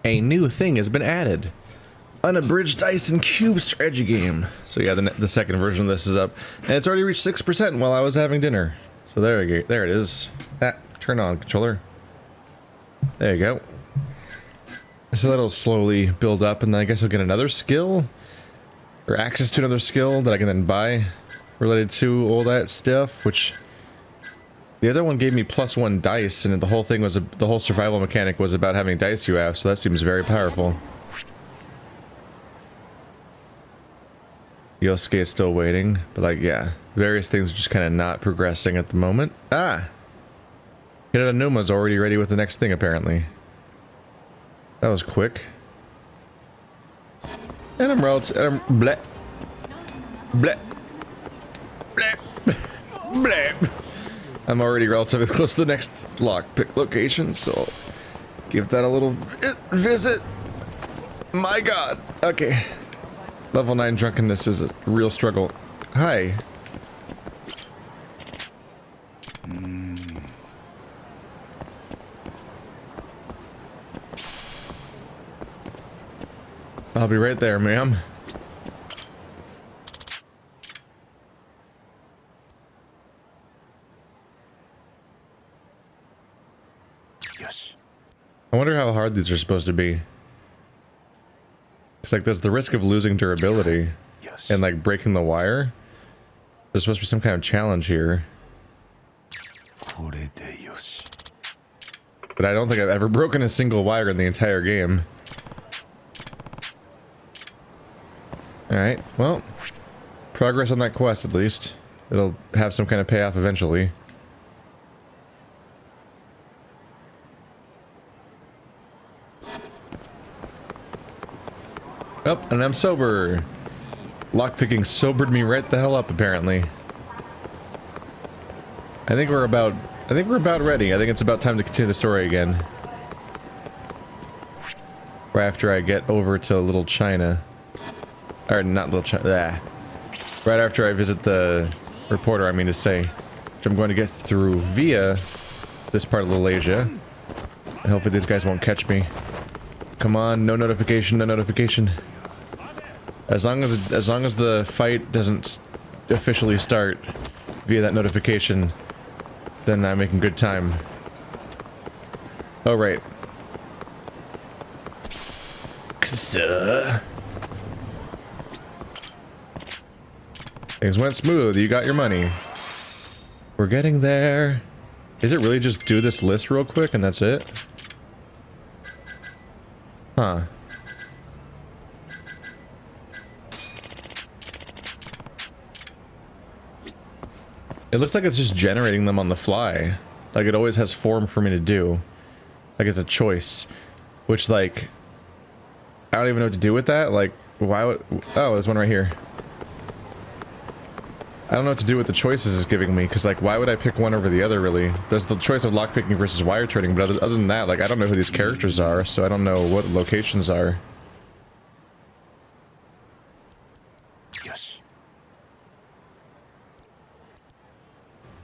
A new thing has been added. Unabridged dice and cube strategy game. So yeah, the second version of this is up, and it's already reached 6% while I was having dinner. So there we go. There it is. Turn on controller. There you go. So that'll slowly build up, and then I guess I'll get another skill, or access to another skill that I can then buy related to all that stuff. Which the other one gave me +1 dice, and the whole thing was the whole survival mechanic was about having dice you have. So that seems very powerful. Yosuke is still waiting, but like, yeah, various things are just kind of not progressing at the moment. Ah! Hiranuma's already ready with the next thing, apparently. That was quick. And I'm bleh. Bleh. Bleh. Bleh. I'm already relatively close to the next lockpick location, so I'll give that a little visit. My god. Okay. Level 9 drunkenness is a real struggle. Hi. I'll be right there, ma'am. Yes. I wonder how hard these are supposed to be. It's like there's the risk of losing durability and like breaking the wire. There's supposed to be some kind of challenge here. But I don't think I've ever broken a single wire in the entire game. Alright, well, progress on that quest at least. It'll have some kind of payoff eventually. Oh, and I'm sober. Lockpicking sobered me right the hell up, apparently. I think we're about ready. I think it's about time to continue the story again. Right after I get over to Little China. Or not Little China. Right after I visit the reporter, I mean to say. Which I'm going to get through via this part of Little Asia. And hopefully these guys won't catch me. Come on, no notification, no notification. As long as the fight doesn't officially start via that notification, then I'm making good time. Oh right. Things went smooth. You got your money. We're getting there. Is it really just do this list real quick and that's it? Huh. It looks like it's just generating them on the fly. Like it always has form for me to do. Like it's a choice. Which like... I don't even know what to do with that. Like, why would... Oh, there's one right here. I don't know what to do with the choices it's giving me, because like, why would I pick one over the other, really? There's the choice of lockpicking versus wire turning, but other than that, like, I don't know who these characters are, so I don't know what locations are. Yes.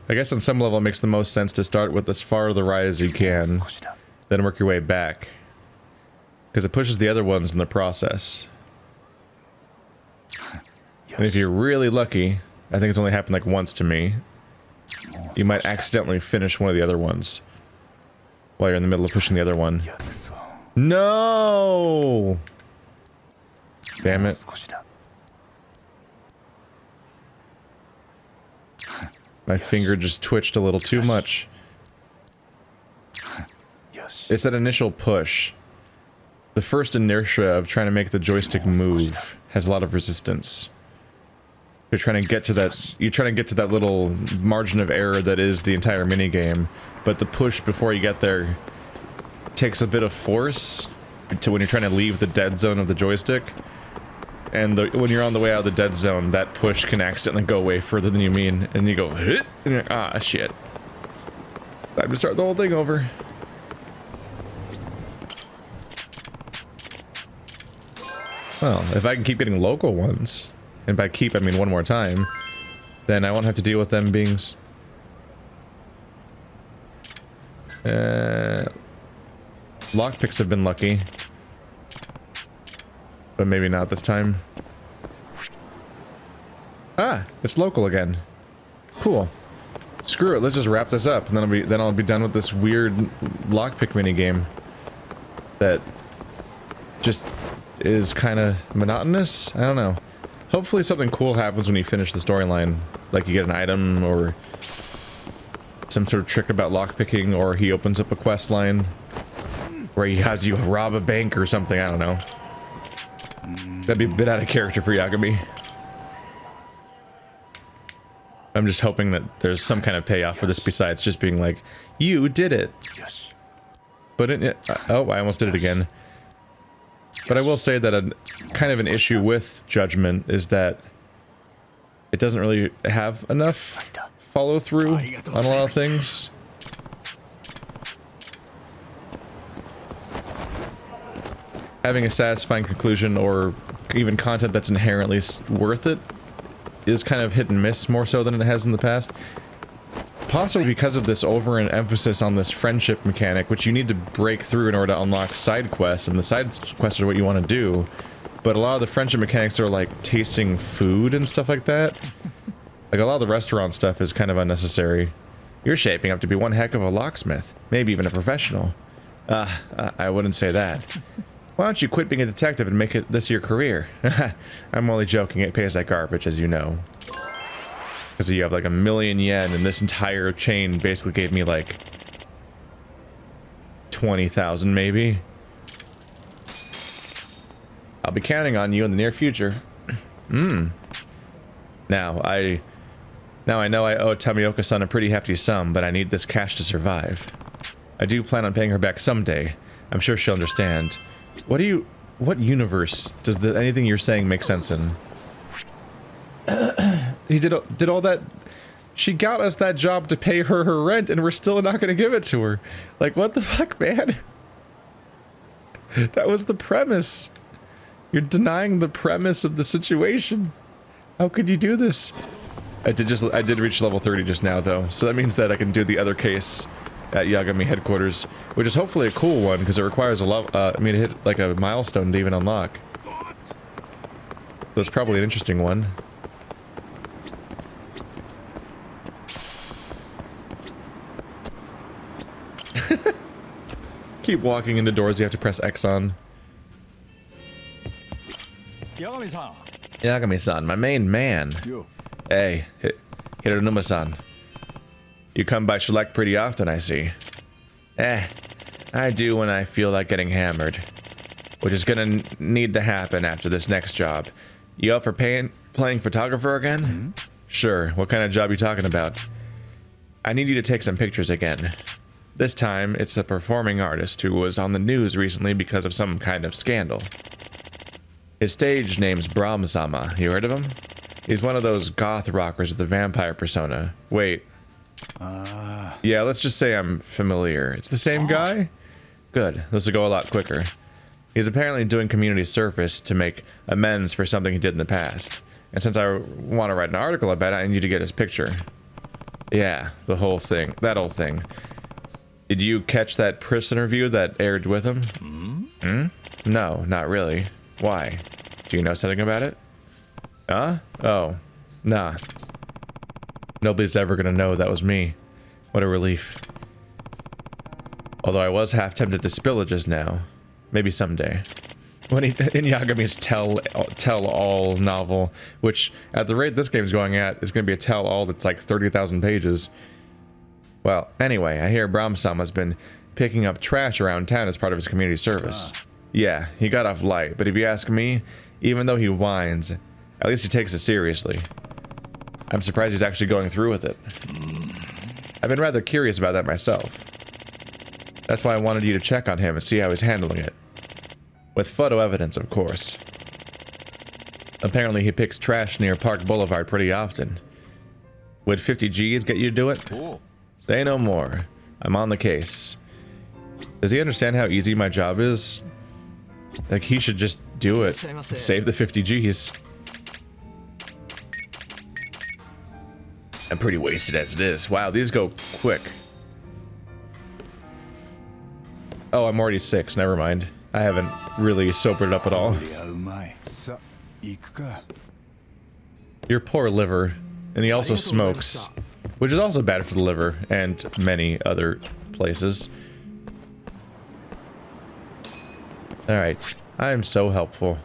I guess on some level it makes the most sense to start with as far to the right as you can, then work your way back. Because it pushes the other ones in the process. And if you're really lucky, I think it's only happened like once to me, you might accidentally finish one of the other ones while you're in the middle of pushing the other one. No! Damn it. My finger just twitched a little too much. It's that initial push. The first inertia of trying to make the joystick move has a lot of resistance. You're trying to get to that little margin of error that is the entire minigame, but the push before you get there takes a bit of force to when you're trying to leave the dead zone of the joystick. And when you're on the way out of the dead zone, that push can accidentally go way further than you mean, and you go hit, and you're like, ah, shit. Time to start the whole thing over. Well, if I can keep getting local ones, and by keep I mean one more time, then I won't have to deal with them being... Lockpicks have been lucky. But maybe not this time. Ah, it's local again. Cool. Screw it, let's just wrap this up, and then I'll be done with this weird lockpick mini game that just is kind of monotonous. I don't know. Hopefully something cool happens when you finish the storyline, like you get an item or some sort of trick about lockpicking, or he opens up a quest line where he has you rob a bank or something. I don't know. That'd be a bit out of character for Yagami. I'm just hoping that there's some kind of payoff for this besides just being like, you did it. Yes. But oh, I almost did it again. But I will say that a kind of an issue with Judgment is that it doesn't really have enough follow through on a lot of things. Having a satisfying conclusion or even content that's inherently worth it is kind of hit and miss more so than it has in the past. Possibly because of this over and emphasis on this friendship mechanic, which you need to break through in order to unlock side quests, and the side quests are what you want to do. But a lot of the friendship mechanics are like tasting food and stuff like that. Like a lot of the restaurant stuff is kind of unnecessary. You're shaping up to be one heck of a locksmith, maybe even a professional. I wouldn't say that. Why don't you quit being a detective and make it this your career? I'm only joking, it pays like garbage, as you know. Because you have like 1,000,000 yen, and this entire chain basically gave me like 20,000 maybe. I'll be counting on you in the near future. Now I know I owe Tamioka-san a pretty hefty sum, but I need this cash to survive. I do plan on paying her back someday. I'm sure she'll understand. What universe does anything you're saying make sense in? He did all that. She got us that job to pay her rent, and we're still not going to give it to her. Like, what the fuck, man? That was the premise. You're denying the premise of the situation. How could you do this? I did reach level 30 just now, though, so that means that I can do the other case at Yagami headquarters, which is hopefully a cool one because it requires a level. I mean, to hit like a milestone to even unlock. So it's probably an interesting one. Keep walking into doors you have to press X on. Yagami-san. Yagami-san, my main man. Hey, Hironuma-san. You come by Shellac pretty often, I see. I do when I feel like getting hammered. Which is gonna need to happen after this next job. You up for playing photographer again? Sure, what kind of job you talking about? I need you to take some pictures again. This time, it's a performing artist who was on the news recently because of some kind of scandal. His stage name's Brahma-sama. You heard of him? He's one of those goth rockers with the vampire persona. Wait. Yeah, let's just say I'm familiar. It's the same guy? Good. This will go a lot quicker. He's apparently doing community service to make amends for something he did in the past. And since I want to write an article about it, I need to get his picture. Yeah, the whole thing. That whole thing. Did you catch that press interview that aired with him? No, not really. Why? Do you know something about it? Huh? Oh. Nah. Nobody's ever gonna know that was me. What a relief. Although I was half tempted to spill it just now. Maybe someday. When in Yagami's tell-all novel, which at the rate this game's going at is gonna be a tell-all that's like 30,000 pages. Well, anyway, I hear Brahma-sama's been picking up trash around town as part of his community service. Yeah, he got off light, but if you ask me, even though he whines, at least he takes it seriously. I'm surprised he's actually going through with it. I've been rather curious about that myself. That's why I wanted you to check on him and see how he's handling it. With photo evidence, of course. Apparently he picks trash near Park Boulevard pretty often. Would 50 G's get you to do it? Say no more. I'm on the case. Does he understand how easy my job is? Like, he should just do it. Save the 50 G's. I'm pretty wasted as it is. Wow, these go quick. Oh, I'm already 6. Never mind. I haven't really sobered up at all. Your poor liver. And he also smokes, which is also bad for the liver and many other places. Alright, I am so helpful.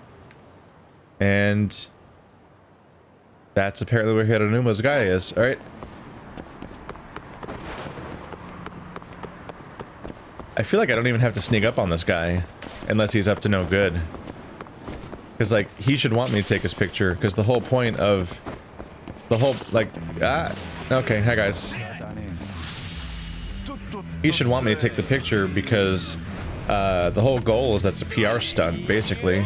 And that's apparently where Hironuma's guy is. Alright. I feel like I don't even have to sneak up on this guy unless he's up to no good. Because, like, he should want me to take his picture, because the whole point of the whole, like, okay, hi guys. He should want me to take the picture because the whole goal is that's a PR stunt, basically.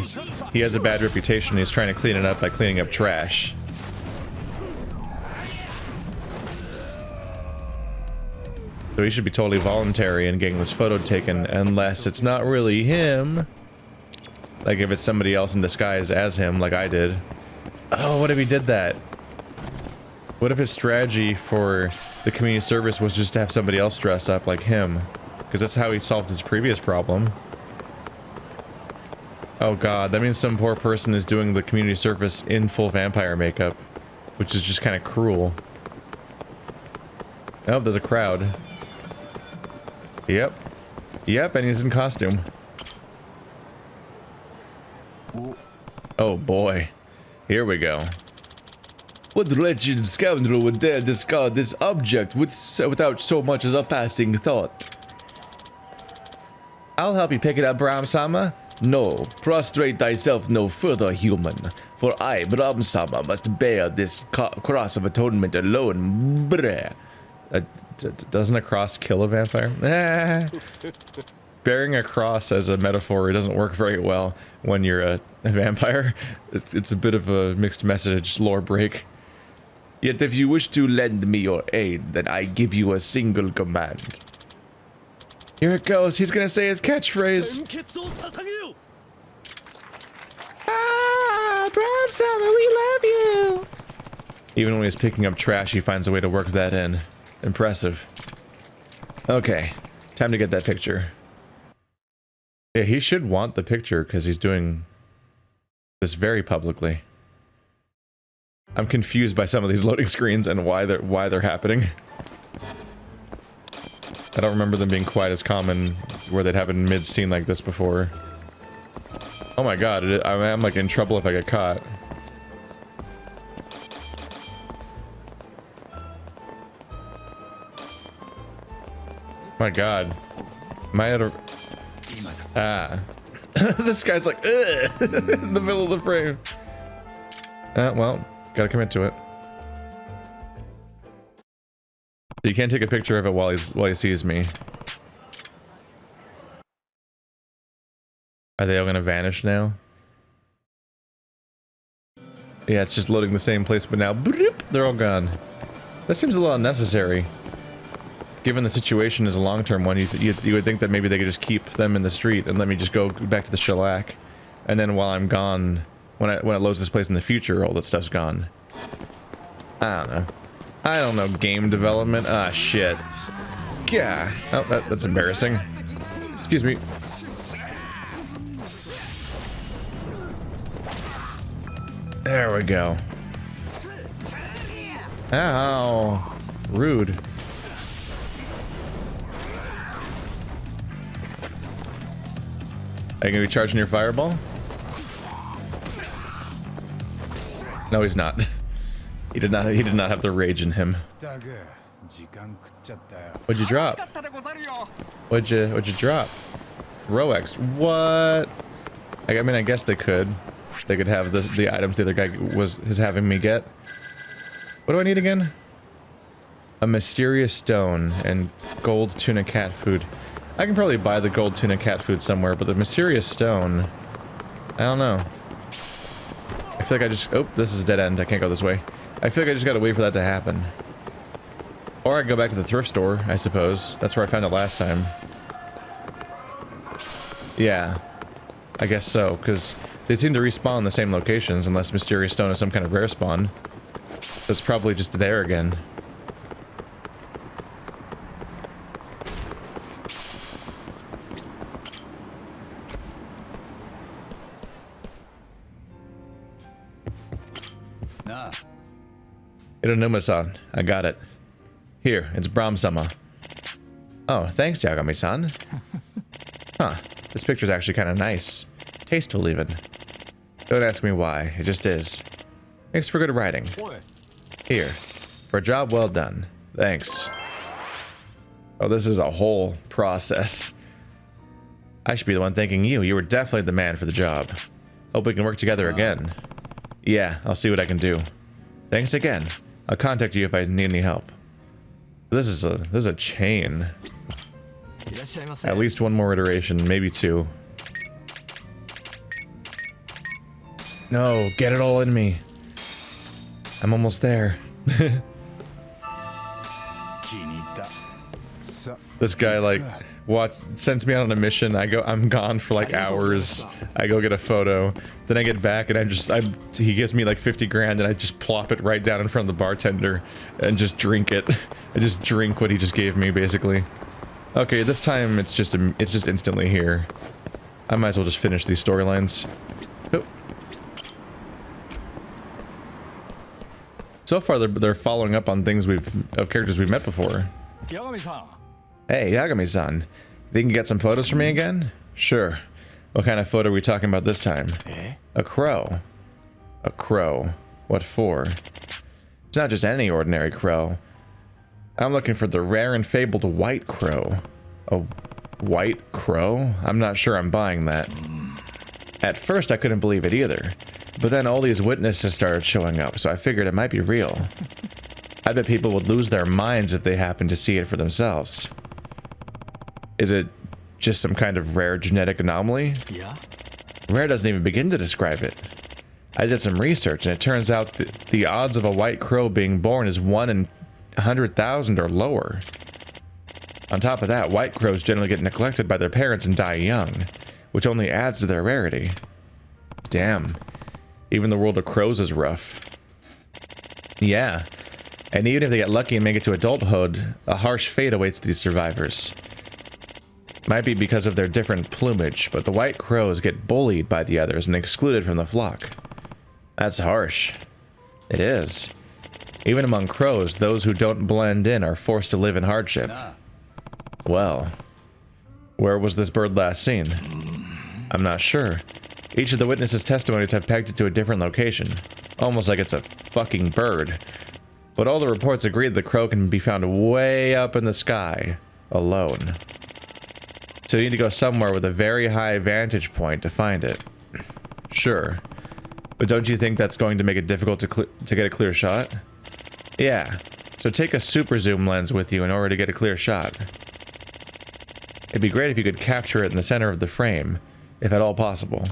He has a bad reputation, he's trying to clean it up by cleaning up trash. So he should be totally voluntary in getting this photo taken, unless it's not really him. Like if it's somebody else in disguise as him, like I did. Oh, what if he did that? What if his strategy for the community service was just to have somebody else dress up like him? Because that's how he solved his previous problem. Oh god, that means some poor person is doing the community service in full vampire makeup, which is just kind of cruel. Oh, there's a crowd. Yep. Yep, and he's in costume. Oh boy. Here we go. What wretched scoundrel would dare discard this object without so much as a passing thought? I'll help you pick it up, Brahm-sama. No, prostrate thyself no further, human. For I, Brahm-sama, must bear this cross of atonement alone. Breh. Doesn't a cross kill a vampire? Bearing a cross as a metaphor, it doesn't work very well when you're a vampire. It's a bit of a mixed message lore break. Yet if you wish to lend me your aid, then I give you a single command. Here it goes, he's gonna say his catchphrase. Ah, Brahm-sama, we love you! Even when he's picking up trash, he finds a way to work that in. Impressive. Okay, time to get that picture. Yeah, he should want the picture because he's doing this very publicly. I'm confused by some of these loading screens and why they're happening. I don't remember them being quite as common where they'd happen mid-scene like this before. Oh my god, I'm like in trouble if I get caught. My god. Am I at a... Ah. This guy's like, ugh, in the middle of the frame. Well, gotta commit to it. You can't take a picture of it while he sees me. Are they all gonna vanish now? Yeah, it's just loading the same place, but now they're all gone. That seems a little unnecessary. Given the situation is a long-term one, you would think that maybe they could just keep them in the street and let me just go back to the shellac. And then while I'm gone, when it loads this place in the future, all that stuff's gone. I don't know. I don't know game development. Ah, shit. Yeah. Oh, that's embarrassing. Excuse me. There we go. Ow. Rude. Are you gonna be charging your fireball? No, he's not. He did not have the rage in him. What'd you drop? What'd you drop? Throw X. What? I mean, I guess they could. They could have the items the other guy is having me get. What do I need again? A mysterious stone and gold tuna cat food. I can probably buy the gold tuna cat food somewhere, but the mysterious stone, I don't know. I feel like I just... Oh, this is a dead end. I can't go this way. I feel like I just gotta wait for that to happen. Or I can go back to the thrift store, I suppose. That's where I found it last time. Yeah. I guess so, because they seem to respawn in the same locations, unless mysterious stone is some kind of rare spawn. So it's probably just there again. Ironuma-san, I got it. Here, it's Brahms-sama. Oh, thanks, Yagami-san. Huh, this picture's actually kind of nice. Tasteful, even. Don't ask me why, it just is. Thanks for good writing. Here, for a job well done. Thanks. Oh, this is a whole process. I should be the one thanking you. You were definitely the man for the job. Hope we can work together again. Yeah, I'll see what I can do. Thanks again. I'll contact you if I need any help. This is a chain. At least one more iteration, maybe two. No, get it all in me. I'm almost there. This guy like sends me out on a mission. I'm gone for like hours. I go get a photo, then I get back and he gives me like 50 grand and I just plop it right down in front of the bartender and just drink it. I just drink what he just gave me basically. Okay, this time it's just instantly here. I might as well just finish these storylines. Oh. So far they're following up on things of characters we've met before. Hey, Yagami-san. Think you can get some photos for me again? Sure. What kind of photo are we talking about this time? A crow. A crow. What for? It's not just any ordinary crow. I'm looking for the rare and fabled white crow. A white crow? I'm not sure I'm buying that. At first I couldn't believe it either. But then all these witnesses started showing up, so I figured it might be real. I bet people would lose their minds if they happened to see it for themselves. Is it just some kind of rare genetic anomaly? Yeah. Rare doesn't even begin to describe it. I did some research and it turns out that the odds of a white crow being born is 1 in 100,000 or lower. On top of that, white crows generally get neglected by their parents and die young, which only adds to their rarity. Damn. Even the world of crows is rough. Yeah. And even if they get lucky and make it to adulthood, a harsh fate awaits these survivors. Might be because of their different plumage, but the white crows get bullied by the others and excluded from the flock. That's harsh. It is. Even among crows, those who don't blend in are forced to live in hardship. Well, where was this bird last seen? I'm not sure. Each of the witnesses' testimonies have pegged it to a different location. Almost like it's a fucking bird. But all the reports agree the crow can be found way up in the sky, alone. So you need to go somewhere with a very high vantage point to find it. Sure. But don't you think that's going to make it difficult to get a clear shot? Yeah. So take a super zoom lens with you in order to get a clear shot. It'd be great if you could capture it in the center of the frame, if at all possible.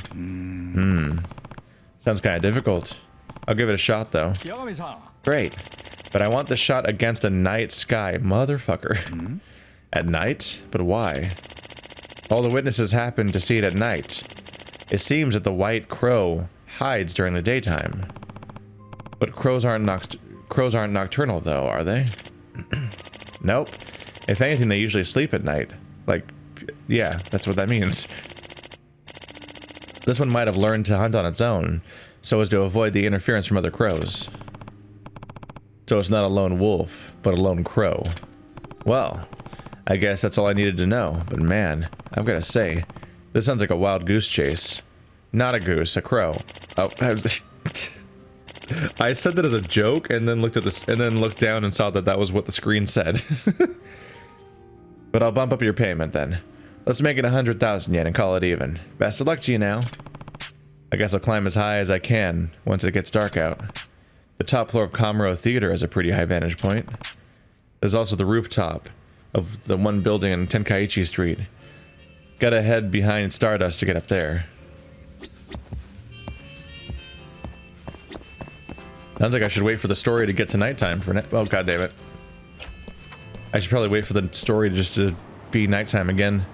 Sounds kind of difficult. I'll give it a shot though. Great. But I want the shot against a night sky, motherfucker. At night? But why? All the witnesses happen to see it at night. It seems that the white crow hides during the daytime. But crows aren't nocturnal though, are they? Nope. If anything, they usually sleep at night. Like, yeah, that's what that means. This one might have learned to hunt on its own, so as to avoid the interference from other crows. So it's not a lone wolf, but a lone crow. Well, I guess that's all I needed to know, but man, I've got to say, this sounds like a wild goose chase. Not a goose, a crow. Oh, I said that as a joke, and then looked at this, and then looked down and saw that that was what the screen said. But I'll bump up your payment then. Let's make it 100,000 yen and call it even. Best of luck to you now. I guess I'll climb as high as I can once it gets dark out. The top floor of Kamurocho Theater has a pretty high vantage point. There's also the rooftop of the one building on Tenkaichi Street. Gotta head behind Stardust to get up there. Sounds like I should wait for the story to get to nighttime for oh god damn it. I should probably wait for the story just to be nighttime again.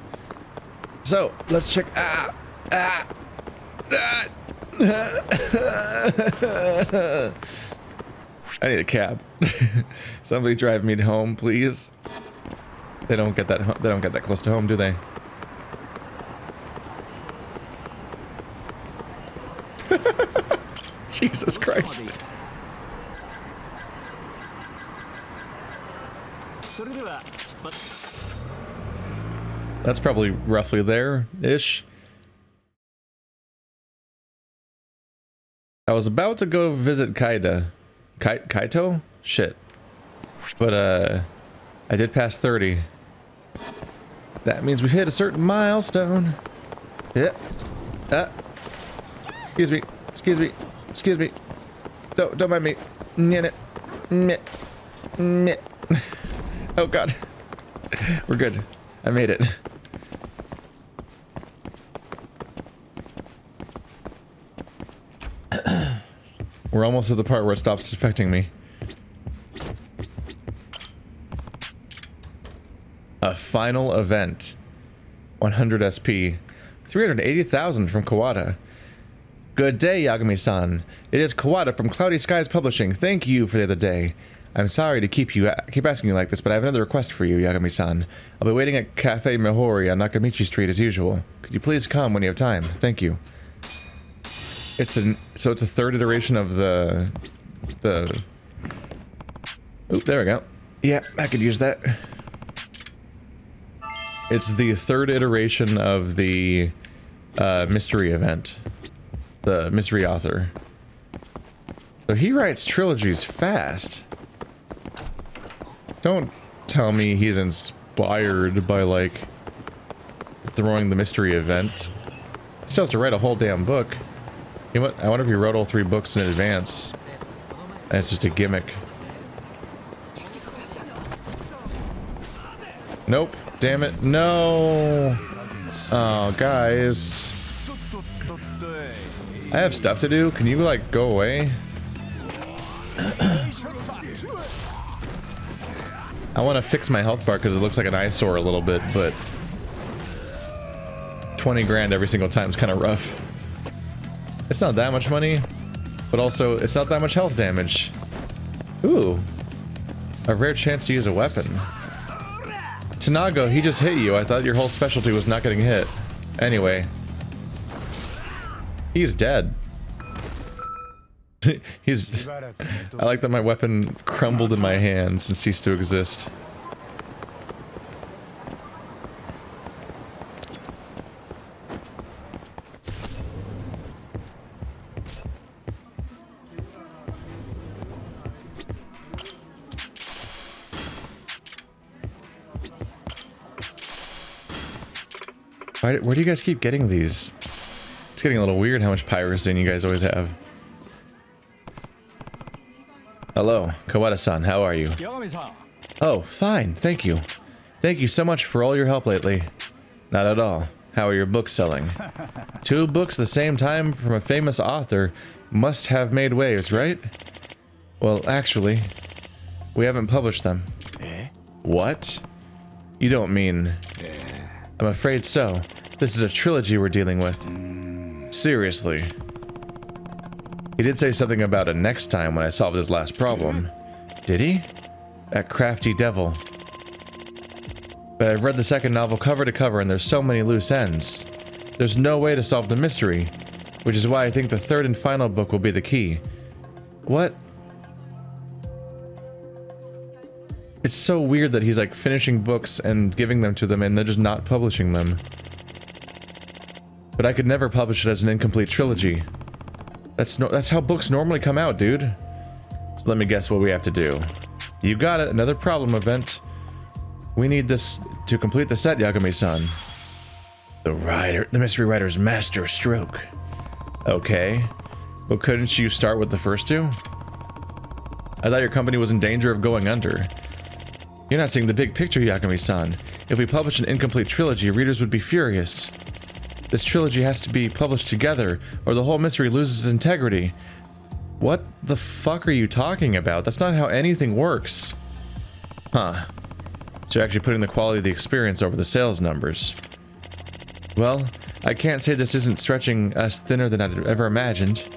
So, let's check I need a cab. Somebody drive me home, please. They don't get that close to home, do they? Jesus Christ. That's probably roughly there-ish. I was about to go visit Kaito? Shit. But, I did pass 30. That means we've hit a certain milestone. Yeah. Excuse me. Excuse me. Excuse me. Don't mind me. Oh god. We're good. I made it. We're almost at the part where it stops affecting me. A final event. 100 SP. 380,000 from Kawada. Good day, Yagami-san. It is Kawada from Cloudy Skies Publishing. Thank you for the other day. I'm sorry to keep asking you like this, but I have another request for you, Yagami-san. I'll be waiting at Cafe Mihori on Nakamichi Street as usual. Could you please come when you have time? Thank you. So it's a third iteration of the... Oop, there we go. Yeah, I could use that. It's the third iteration of the mystery event. The mystery author. So he writes trilogies fast. Don't tell me he's inspired by, like, throwing the mystery event. He still has to write a whole damn book. You know what? I wonder if he wrote all 3 books in advance. And it's just a gimmick. Nope. Damn it. No! Oh, guys. I have stuff to do. Can you, like, go away? I want to fix my health bar because it looks like an eyesore a little bit, but 20 grand every single time is kind of rough. It's not that much money, but also it's not that much health damage. Ooh, a rare chance to use a weapon. Tanago, he just hit you. I thought your whole specialty was not getting hit. Anyway, he's dead. He's... I like that my weapon crumbled in my hands and ceased to exist. Where do you guys keep getting these? It's getting a little weird how much piracy you guys always have. Hello, Kawada-san, how are you? Oh, fine, thank you. Thank you so much for all your help lately. Not at all. How are your books selling? 2 books at the same time from a famous author must have made waves, right? Well, actually, we haven't published them. What? You don't mean... I'm afraid so. This is a trilogy we're dealing with. Seriously. He did say something about it next time when I solved his last problem. Did he? That crafty devil. But I've read the second novel cover to cover and there's so many loose ends. There's no way to solve the mystery, which is why I think the third and final book will be the key. What? It's so weird that he's like finishing books and giving them to them and they're just not publishing them. But I could never publish it as an incomplete trilogy. That's how books normally come out, dude. So let me guess what we have to do. You got it, another problem event. We need this to complete the set, Yagami-san. The mystery writer's master stroke. Okay. Well, couldn't you start with the first 2? I thought your company was in danger of going under. You're not seeing the big picture, Yagami-san. If we publish an incomplete trilogy, readers would be furious. This trilogy has to be published together, or the whole mystery loses its integrity. What the fuck are you talking about? That's not how anything works. Huh. So you're actually putting the quality of the experience over the sales numbers. Well, I can't say this isn't stretching us thinner than I'd ever imagined,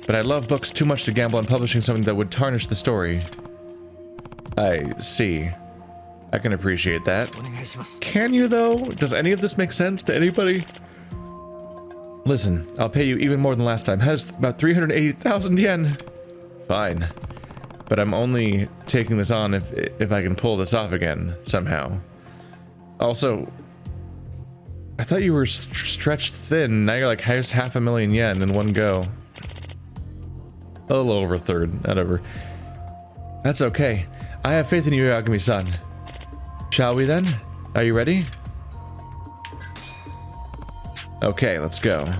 but I love books too much to gamble on publishing something that would tarnish the story. I see. I can appreciate that. Can you, though? Does any of this make sense to anybody? Listen, I'll pay you even more than last time. That's about 380,000 yen. Fine. but I'm only taking this on if I can pull this off again somehow. Also, I thought you were stretched thin. Now you're like half a million yen in one go. A little over a third, whatever. That's okay. I have faith in you, Yagami-san. Shall we then? Are you ready? Okay, let's go.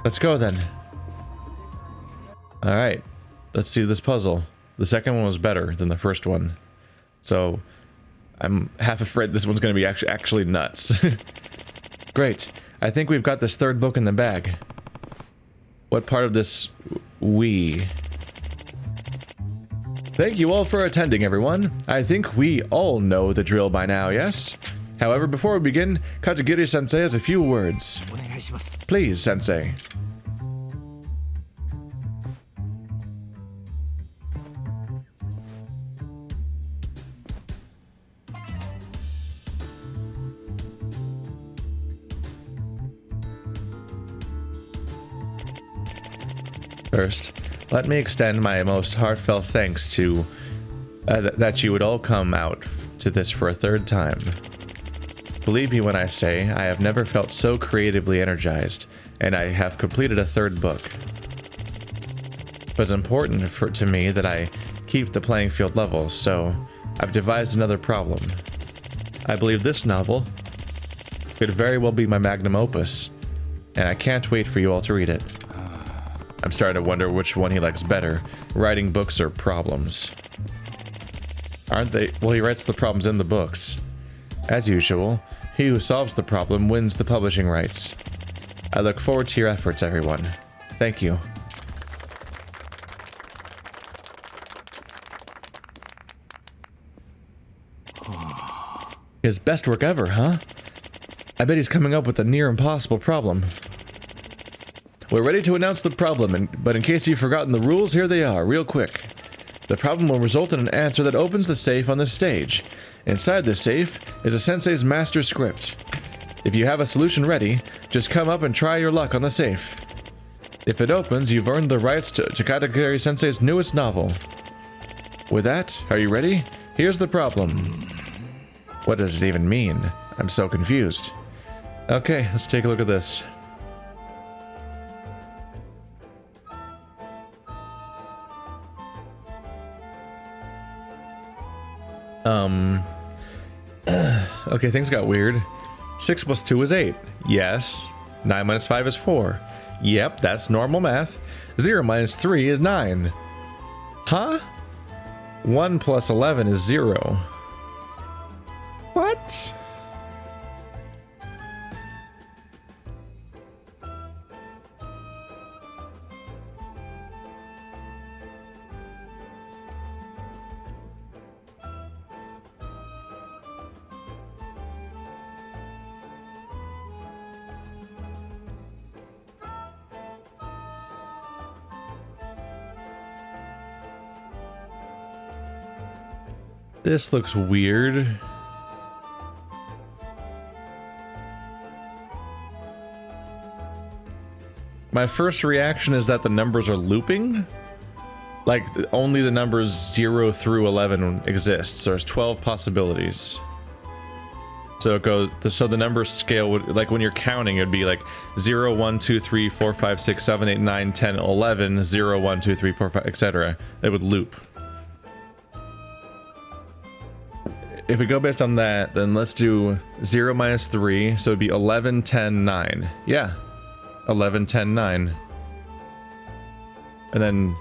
Let's go then. Alright. Let's see this puzzle. The second one was better than the first one. So, I'm half afraid this one's gonna be actually nuts. Great. I think we've got this third book in the bag. What part of this we? Thank you all for attending, everyone. I think we all know the drill by now, yes? However, before we begin, Katagiri-sensei has a few words. Please, sensei. First, let me extend my most heartfelt thanks to that you would all come out to this for a third time. Believe me when I say I have never felt so creatively energized, and I have completed a third book. It was important to me that I keep the playing field level, so I've devised another problem. I believe this novel could very well be my magnum opus, and I can't wait for you all to read it. I'm starting to wonder which one he likes better, writing books or problems. Aren't they? Well, he writes the problems in the books. As usual, he who solves the problem wins the publishing rights. I look forward to your efforts, everyone. Thank you. His best work ever, huh? I bet he's coming up with a near impossible problem. We're ready to announce the problem, but in case you've forgotten the rules, here they are, real quick. The problem will result in an answer that opens the safe on this stage. Inside this safe is a sensei's master script. If you have a solution ready, just come up and try your luck on the safe. If it opens, you've earned the rights to Katagiri Sensei's newest novel. With that, are you ready? Here's the problem. What does it even mean? I'm so confused. Okay, let's take a look at this. Okay, things got weird. 6 plus 2 is 8. Yes. 9 minus 5 is 4. Yep, that's normal math. 0 minus 3 is 9. Huh? 1 plus 11 is 0. What? This looks weird. My first reaction is that the numbers are looping. Like, only the numbers 0 through 11 exist. So there's 12 possibilities. So it goes, so the number scale would, like when you're counting, it'd be like 0, 1, 2, 3, 4, 5, 6, 7, 8, 9, 10, 11, 0, 1, 2, 3, 4, 5, etc. It would loop. If we go based on that, then let's do 0 minus 3, so it'd be 11, 10, 9. Yeah, 11, 10, 9. And then,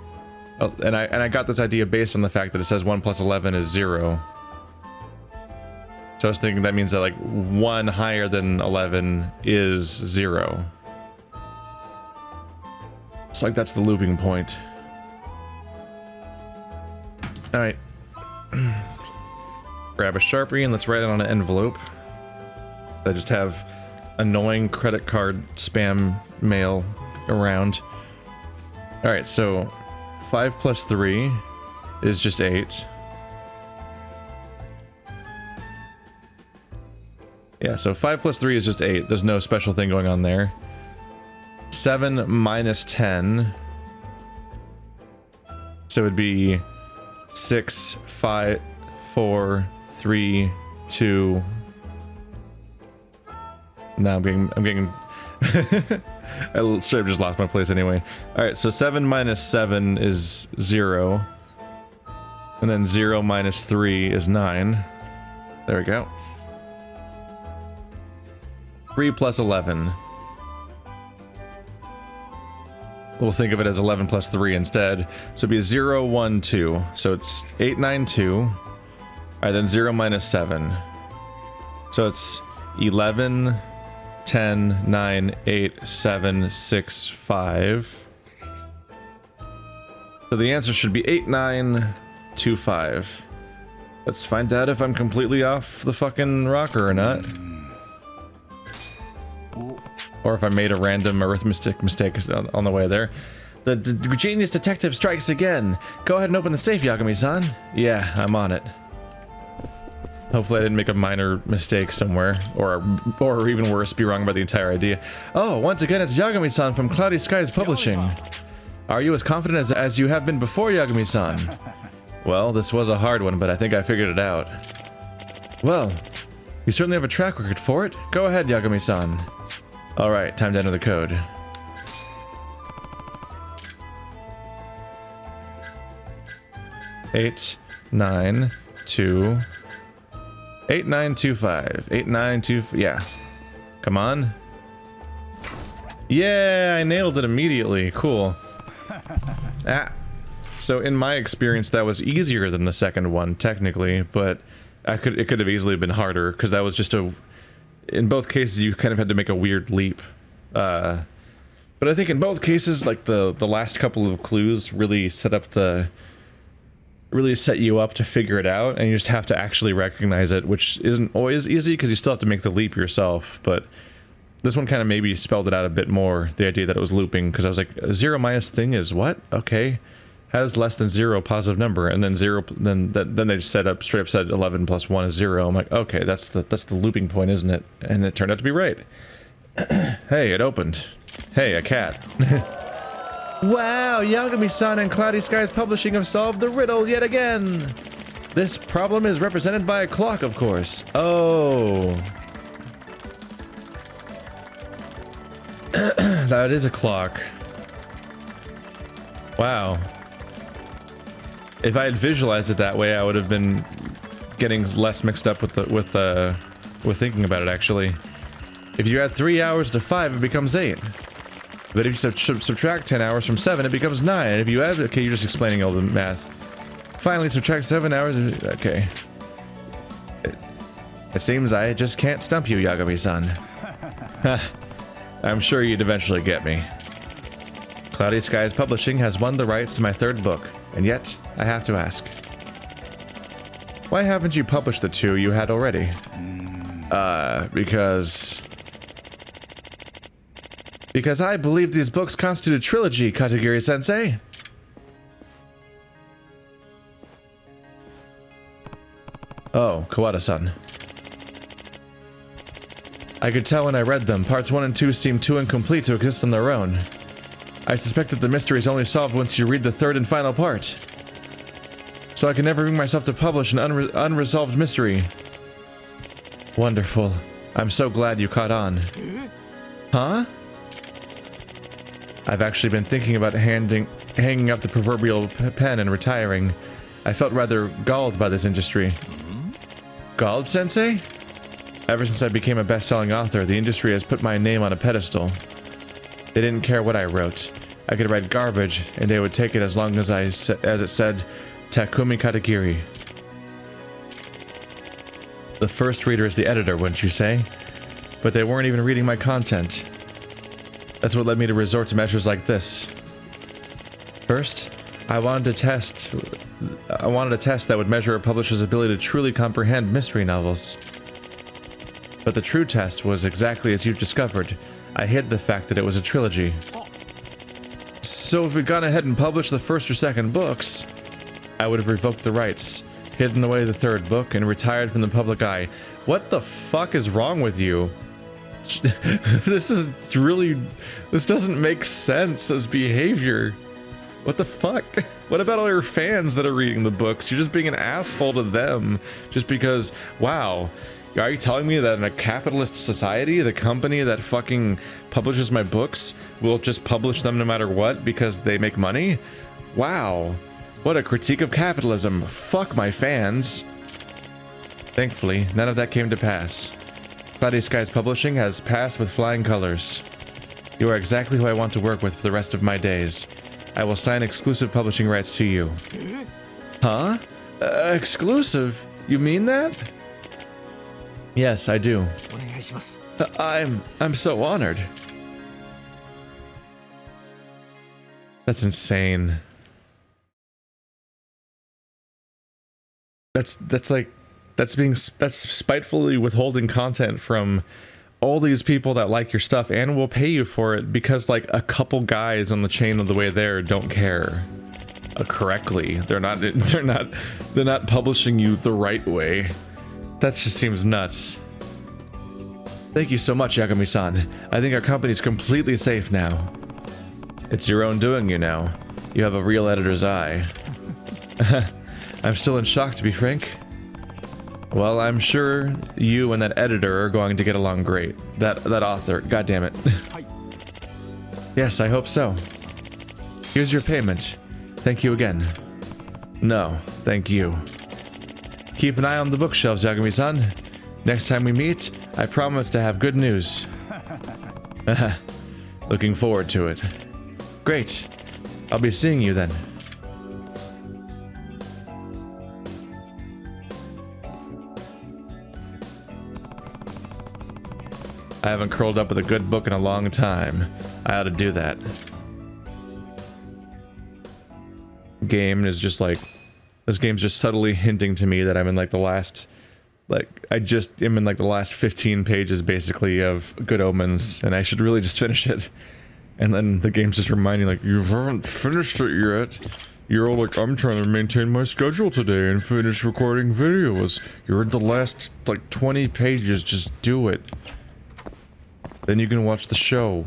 and I got this idea based on the fact that it says 1 plus 11 is 0. So I was thinking that means that like 1 higher than 11 is 0. It's like that's the looping point. All right. Grab a Sharpie and let's write it on an envelope. I just have annoying credit card spam mail around. Alright, so 5 plus 3 is just 8. Yeah, so 5 plus 3 is just 8. There's no special thing going on there. 7 minus 10. So it would be 6, 5, 4, 3, 2. No, I'm getting I straight up just lost my place anyway. Alright, so 7 minus 7 is 0. And then 0 minus 3 is 9. There we go. 3 plus 11. We'll think of it as 11 plus 3 instead. So it'd be 0, 1, 2. So it's 8, 9, 2. Alright, then 0 minus 7. So it's 11, 10, 9, 8, 7, 6, 5. So the answer should be 8, 9, 2, 5. Let's find out if I'm completely off the fucking rocker or not. Or if I made a random arithmetic mistake on the way there. The genius detective strikes again. Go ahead and open the safe, Yagami-san. Yeah, I'm on it. Hopefully I didn't make a minor mistake somewhere. Or even worse, be wrong about the entire idea. Oh, once again, it's Yagami-san from Cloudy Skies Publishing. Are you as confident as you have been before, Yagami-san? Well, this was a hard one, but I think I figured it out. Well, you certainly have a track record for it. Go ahead, Yagami-san. Alright, time to enter the code. Eight, 9, 2... 8925. 8925. Yeah. Come on. Yeah, I nailed it immediately. Cool. Ah. So in my experience, that was easier than the second one, technically, but it could have easily been harder, because that was just in both cases, you kind of had to make a weird leap. But I think in both cases, like the last couple of clues really really set you up to figure it out, and you just have to actually recognize it, which isn't always easy because you still have to make the leap yourself. But this one kind of maybe spelled it out a bit more, the idea that it was looping, because I was like, a 0 minus thing is what? Okay, has less than 0 positive number, and then 0, then they just straight up said 11 plus 1 is 0. I'm like, okay, that's the looping point, isn't it? And it turned out to be right. Hey, it opened. Hey, a cat. Wow, Yagami-san and Cloudy Skies Publishing have solved the riddle yet again! This problem is represented by a clock, of course. Oh. That is a clock. Wow. If I had visualized it that way, I would have been getting less mixed up with thinking about it, actually. If you add 3 hours to 5, it becomes 8. But if you subtract 10 hours from 7, it becomes 9. And if you add... Okay, you're just explaining all the math. Finally, subtract 7 hours... Okay. It seems I just can't stump you, Yagami-san. I'm sure you'd eventually get me. Cloudy Skies Publishing has won the rights to my 3rd book, and yet, I have to ask. Why haven't you published the 2 you had already? Because I believe these books constitute a trilogy, Katagiri-sensei. Oh, Kawada-san. I could tell when I read them, parts 1 and 2 seemed too incomplete to exist on their own. I suspect that the mystery is only solved once you read the 3rd and final part. So I can never bring myself to publish an unresolved mystery. Wonderful. I'm so glad you caught on. Huh? I've actually been thinking about hanging up the proverbial pen and retiring. I felt rather galled by this industry. Galled, Sensei? Ever since I became a best-selling author, the industry has put my name on a pedestal. They didn't care what I wrote. I could write garbage, and they would take it as long as it said Takumi Katagiri. The first reader is the editor, wouldn't you say? But they weren't even reading my content. That's what led me to resort to measures like this. First, I wanted a test that would measure a publisher's ability to truly comprehend mystery novels. But the true test was exactly as you've discovered. I hid the fact that it was a trilogy. So if we'd gone ahead and published the 1st or 2nd books, I would have revoked the rights, hidden away the 3rd book, and retired from the public eye. What the fuck is wrong with you? This doesn't make sense as behavior. What the fuck? What about all your fans that are reading the books? You're just being an asshole to them just because, wow. Are you telling me that in a capitalist society, the company that fucking publishes my books will just publish them no matter what because they make money? Wow. What a critique of capitalism. Fuck my fans. Thankfully, none of that came to pass. Cloudy Skies Publishing has passed with flying colors. You are exactly who I want to work with for the rest of my days. I will sign exclusive publishing rights to you. Huh? Exclusive? You mean that? Yes, I do. I'm so honored. That's insane. That's spitefully withholding content from all these people that like your stuff and will pay you for it because like a couple guys on the chain of the way there don't care correctly. They're not publishing you the right way. That just seems nuts. Thank you so much, Yagami-san. I think our company's completely safe now. It's your own doing, you know. You have a real editor's eye. I'm still in shock, to be frank. Well, I'm sure you and that editor are going to get along great. That author, god damn it. Yes, I hope so. Here's your payment. Thank you again. No, thank you. Keep an eye on the bookshelves, Yagami-san. Next time we meet, I promise to have good news. Looking forward to it. Great. I'll be seeing you then. I haven't curled up with a good book in a long time. I ought to do that. Game is just like... This game's just subtly hinting to me that I'm in like the last... Like, I just am in like the last 15 pages basically of Good Omens, and I should really just finish it. And then the game's just reminding like, you haven't finished it yet. You're all like, I'm trying to maintain my schedule today and finish recording videos. You're in the last like 20 pages, just do it. Then you can watch the show.